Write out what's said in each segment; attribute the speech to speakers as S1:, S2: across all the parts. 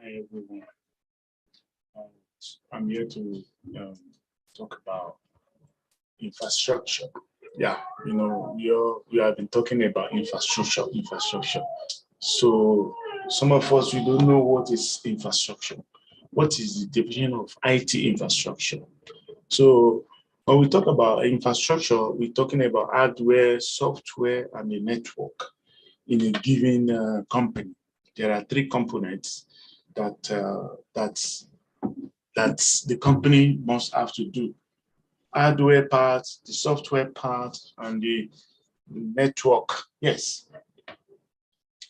S1: Hi everyone. I'm here to talk about infrastructure. Yeah, we have been talking about infrastructure. So some of us we don't know what is infrastructure. What is the definition of IT infrastructure? So when we talk about infrastructure, we're talking about hardware, software, and a network in a given company. There are three components that the company must have to do: hardware part, the software part, and the network. Yes.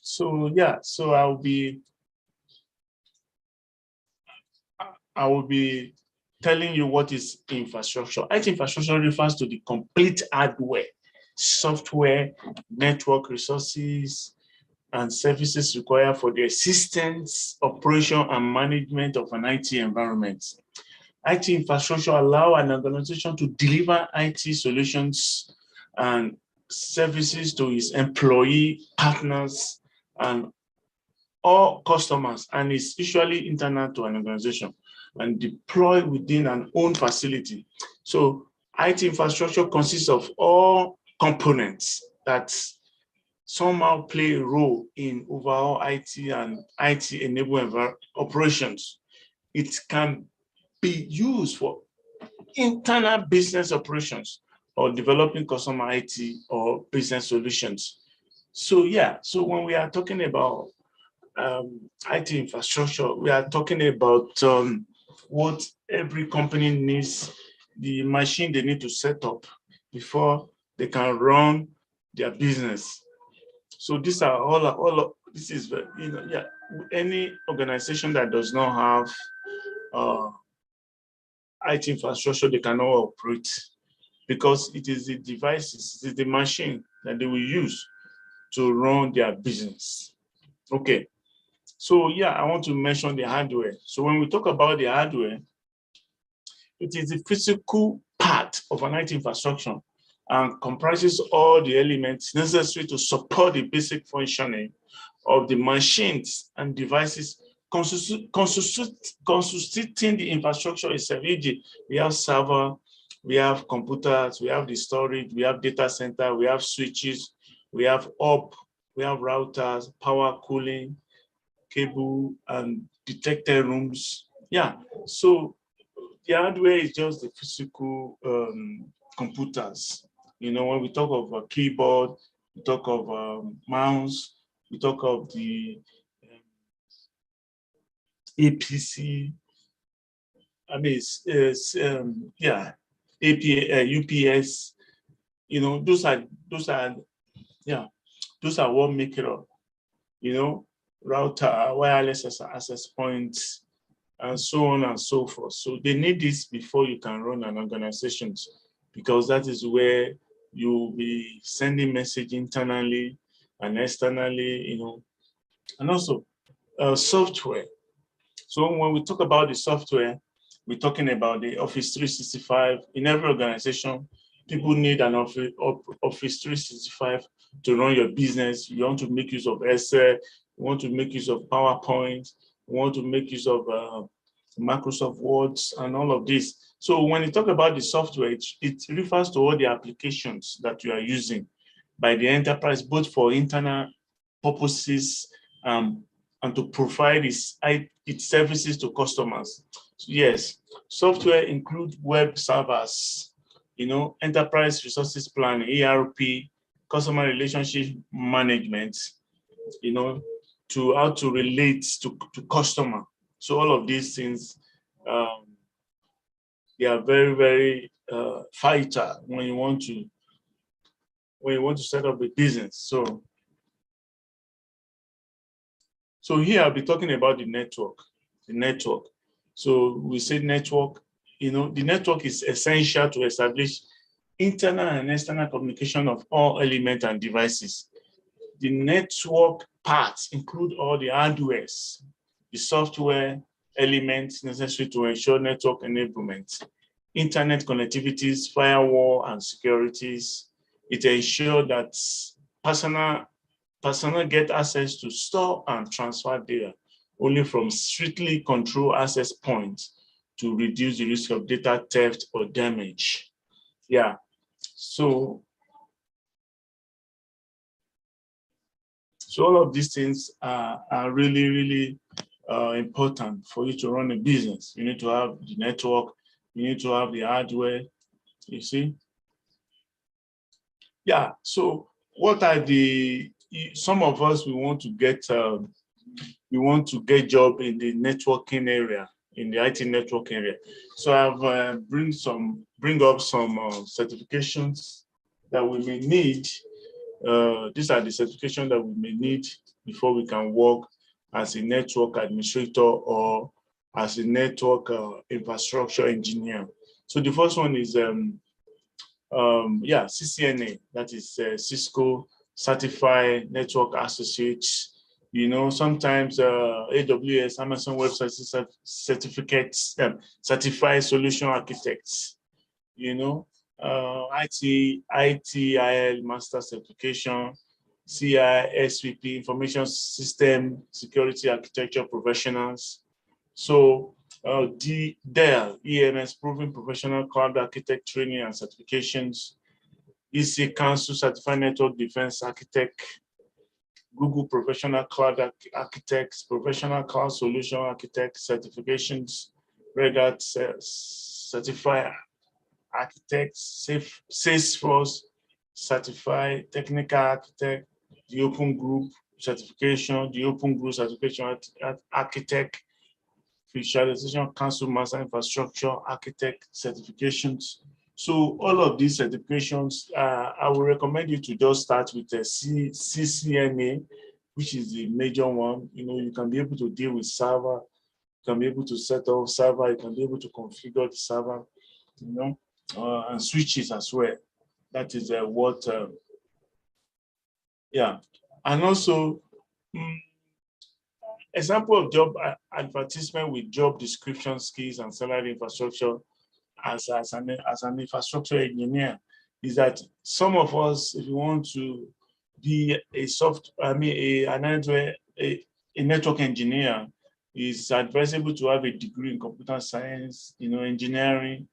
S1: So yeah, so I will be telling you what is infrastructure. IT infrastructure refers to the complete hardware, software, network resources, and services required for the existence, operation, and management of an IT environment. IT infrastructure allow an organization to deliver IT solutions and services to its employee, partners, and all customers, and is usually internal to an organization and deployed within an own facility. So IT infrastructure consists of all components that somehow play a role in overall IT and IT-enabled operations. It can be used for internal business operations or developing customer IT or business solutions. So yeah, so when we are talking about IT infrastructure, we are talking about what every company needs, the machine they need to set up before they can run their business. So these are this is yeah, any organization that does not have IT infrastructure, they cannot operate, because it is the devices, it is the machine that they will use to run their business. Okay, so yeah, I want to mention the hardware. So when we talk about the hardware, it is the physical part of an IT infrastructure and comprises all the elements necessary to support the basic functioning of the machines and devices constituting the infrastructure itself. E.g., we have server, we have computers, we have the storage, we have data center, we have switches, we have hub, we have routers, power, cooling, cable, and detected rooms. Yeah, so the hardware is just the physical computers. When we talk of a keyboard, we talk of mouse, we talk of the APC. I mean, yeah, UPS. Those are what make it up. Router, wireless access points, and so on and so forth. So they need this before you can run an organization, because that is where you'll be sending message internally and externally, and also software. So when we talk about the software, we're talking about the Office 365. In every organization, people need an Office 365 to run your business. You want to make use of Excel, you want to make use of PowerPoint, you want to make use of Microsoft Words and all of this. So when you talk about the software, it refers to all the applications that you are using by the enterprise, both for internal purposes and to provide its services to customers. So yes, software include web servers, enterprise resources planning, ERP, customer relationship management, to how to relate to customer. So all of these things, they are very, very vital when you want to set up a business. So here I'll be talking about the network. So we say network, the network is essential to establish internal and external communication of all elements and devices. The network parts include all the hardwares, the software elements necessary to ensure network enablement, internet connectivities, firewall, and securities. It ensures that personnel get access to store and transfer data. only from strictly control access points to reduce the risk of data theft or damage. Yeah, so all of these things are really, really important for you to run a business. You need to have the network, you need to have the hardware, you see. Yeah, so what are some of us, we want to get job in the networking area, in the IT network area. So I've bring up some certifications that we may need. These are the certifications that we may need before we can work as a network administrator or as a network infrastructure engineer. So the first one is CCNA, that is Cisco Certified Network Associates. You know, sometimes AWS, Amazon Web Services certificates, certified solution architects. You know, ITIL Master Certification, CISVP, Information System Security Architecture Professionals. So Dell EMS Proven Professional Cloud Architect Training and Certifications, EC Council Certified Network Defense Architect, Google Professional Cloud Architects, Professional Cloud Solution Architect Certifications, Red Hat Certified Architects, Salesforce Certified Technical Architect, the Open Group Certification, the Open Group Certification Architect, Visualization Council Master Infrastructure Architect certifications. So all of these certifications, I will recommend you to just start with the CCNA, which is the major one. You know, you can be able to deal with server, you can be able to set up server, you can be able to configure the server, you know, and switches as well. That is yeah. And also, example of job advertisement with job description, skills, and salary infrastructure as an infrastructure engineer is that some of us, if you want to be a network engineer, is advisable to have a degree in computer science, you know, engineering,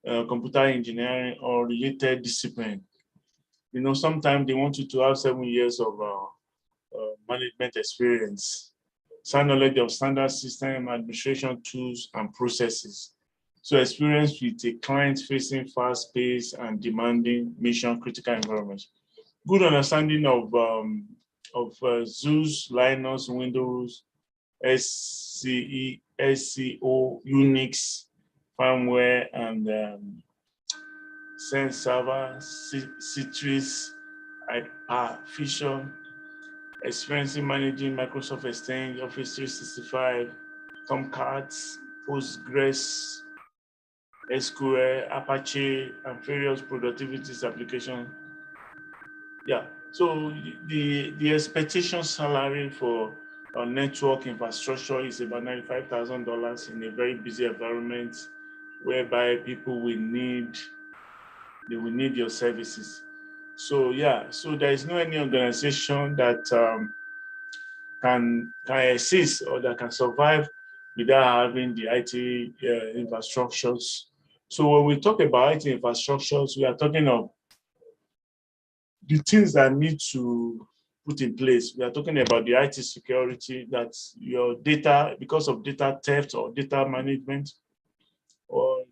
S1: computer engineering, or related discipline. You know, sometimes they want you to have 7 years of management experience, some knowledge of standard system administration tools and processes. So experience with a client-facing, fast-paced and demanding mission-critical environment. Good understanding of Zeus, Linux, Windows, SCE, SCO, Unix, firmware, and Sense Server, Citrix, Fission, experience in managing Microsoft Exchange, Office 365, Tomcats, Postgres, SQL, Apache, and various productivity applications. Yeah, so the expectation salary for a network infrastructure is about $95,000 in a very busy environment, whereby people will need your services. So yeah, so there is no any organization that can exist or that can survive without having the IT infrastructures. So when we talk about IT infrastructures, we are talking of the things that need to put in place. We are talking about the IT security, that your data, because of data theft or data management or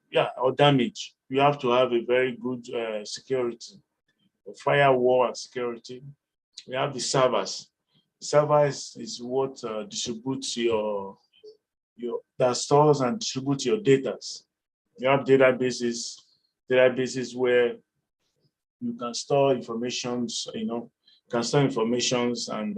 S1: damage, you have to have a very good security, firewall and security. We have the servers. Server is what distributes that stores and distributes your data. You have databases where you can store informations, you know, you can store informations, and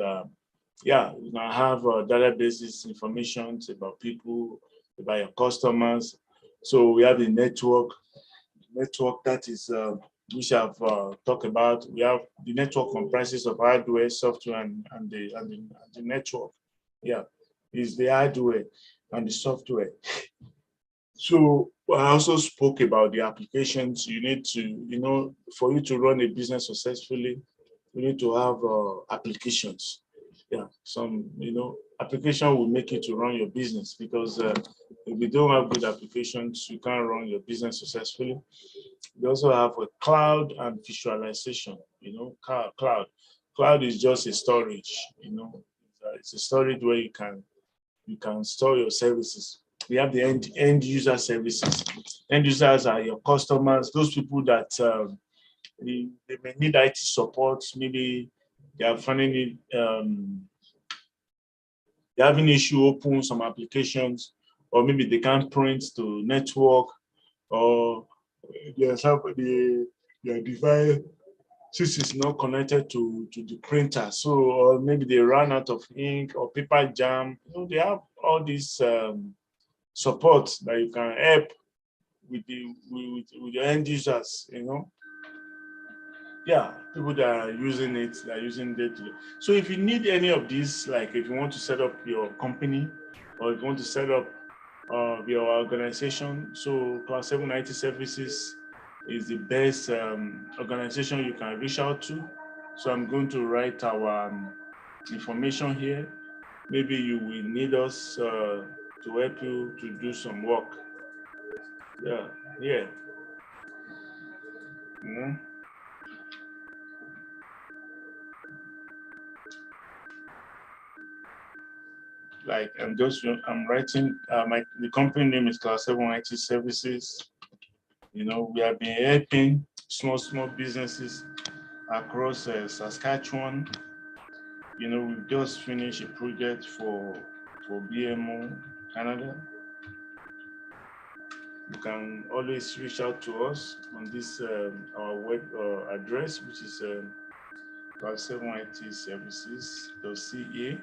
S1: you can have databases, information about people, about your customers. So we have the network that is which I've talked about. We have the network comprises of hardware, software, and the network. Yeah, is the hardware and the software. So I also spoke about the applications. You need to, you know, for you to run a business successfully, you need to have applications. Yeah, some, you know, application will make you to run your business, because if you don't have good applications, you can't run your business successfully. We also have a cloud and visualization. Cloud is just a storage. It's a storage where you can store your services. We have the end user services. End users are your customers, those people that they may need IT support. Maybe they are finding it, they're having issue open some applications, or maybe they can't print to network, or their device since it's not connected to the printer. So, or maybe they run out of ink or paper jam. They have all these support that you can help with the end users. Yeah, people that are using it, that are using it. So if you need any of these, like if you want to set up your company, or if you want to set up your organization, so Class 7 IT Services is the best organization you can reach out to. So I'm going to write our information here. Maybe you will need us to help you to do some work. Yeah, yeah. Like I'm writing, the company name is Class 7 IT Services. We have been helping small businesses across Saskatchewan. We've just finished a project for BMO Canada. You can always reach out to us on this our web address, which is class7itservices.ca.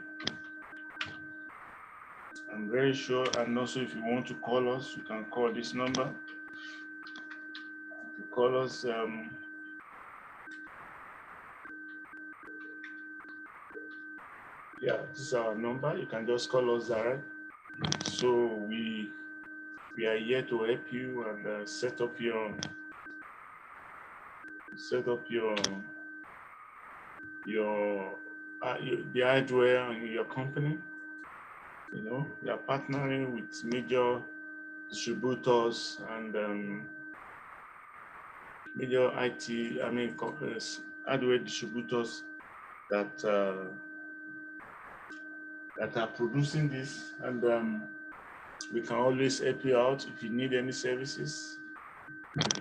S1: I'm very sure, and also if you want to call us, you can call this number. If you call us, yeah, this is our number. You can just call us direct. So we are here to help you and set up the hardware in your company. We are partnering with major distributors and major hardware distributors that are producing this, and we can always help you out if you need any services.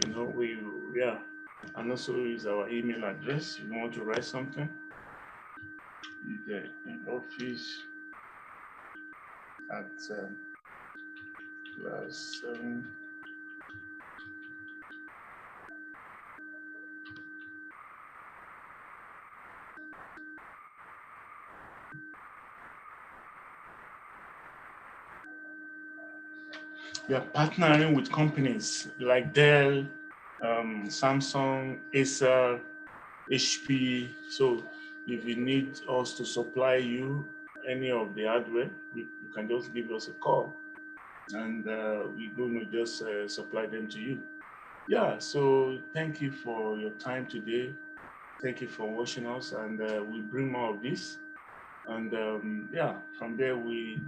S1: And also use our email address if you want to write something. In office at class 7. We are partnering with companies like Dell, Samsung, Acer, HP. So if you need us to supply you any of the hardware, you can just give us a call, and we're going to just supply them to you. Yeah, so thank you for your time today. Thank you for watching us, and we bring more of this. And from there, if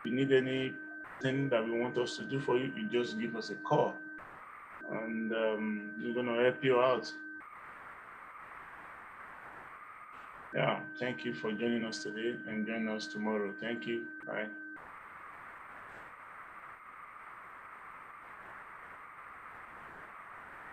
S1: you need anything that we want us to do for you, you just give us a call, and we're going to help you out. Yeah, thank you for joining us today, and join us tomorrow. Thank you. Bye.